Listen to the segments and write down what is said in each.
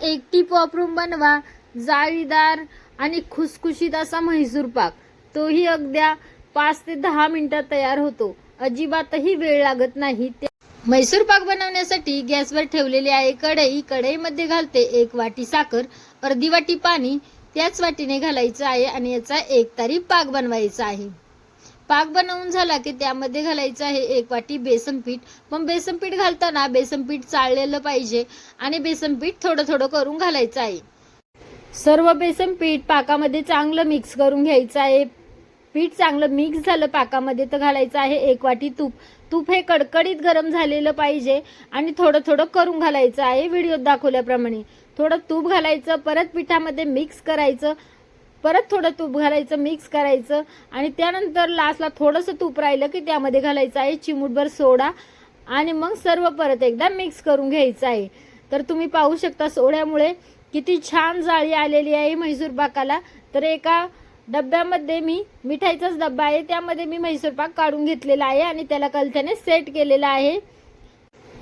एक टीप वापरून बनवा जाळीदार आणि खुसखुशीत असा म्हैसूर पाक। तोही अगद्या 5 ते 10 मिनिटात तयार होतो। अजिबातही वेळ लागत नाही। म्हैसूर पाक बनवण्यासाठी गॅसवर ठेवलेली आहे कढई। कढईमध्ये घालते 1 वाटी साखर, अर्धी वाटी पाणी त्याच वाटीने घालायचं आहे आणि याचा 1 तारी पाक बनवायचा आहे। पाक बनवून झाला की त्यामध्ये घालायचं आहे 1 वाटी बेसन पीठ। पण बेसन पीठ घालताना बेसन पीठ चाळलेलं पाहिजे आणि बेसन पीठ थोडं थोडं करून घालायचं आहे। सर्व बेसन पीठ पाकामध्ये चांगलं मिक्स करून घ्यायचं आहे। पीठ चांगलं मिक्स झालं पाकामध्ये तर घालायचं आहे 1 वाटी तूप। तूप हे कडकडीत गरम झालेलं पाहिजे आणि थोडं थोडं करून घालायचं आहे व्हिडिओत दाखवल्याप्रमाणे। थोडं तूप घालायचं, परत पिठामध्ये मिक्स करायचं, परत थोडं तूप घालायचं, मिक्स करायचं आणि त्यानंतर लास्टला थोडंसं तूप राहिलं की त्यामध्ये घालायचं आहे चिमूटभर सोडा आणि मग सर्व परत एकदा मिक्स करून घ्यायचं आहे। तर तुम्ही पाहू शकता सोड्यामुळे किती छान जाळी आलेली आहे म्हैसूर पाकाला। तर एका डब्यामध्ये मी मिठाईचाच डब्बा आहे त्यामध्ये मी म्हैसूर पाक काढून घेतलेला आहे आणि त्याला कलथ्याने सेट केलेला आहे।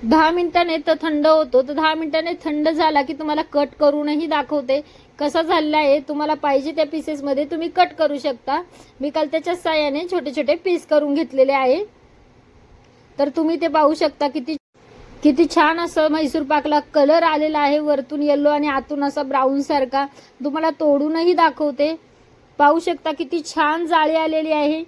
10 मिनिटांनी तो थंड होतो। तर 10 मिनिटांनी थंड झाला की तुम्हाला कट करूनही दाखवते कसा झालेला आहे। तुम्हाला पाहिजे त्या पीसेस मध्ये तुम्ही कट करू शकता। मी कलथ्याच्या साहाय्याने छोटे छोटे पीस करून घेतलेले आहे। तर तुम्ही ते पाहू शकता किती छान असं म्हैसूर पाकला कलर आलेला आहे, वरतून येलो आणि आतून असा ब्राऊन सारखा। तुम्हाला तोडूनही दाखवते, पाहू शकता किती छान जाळी आलेली आहे।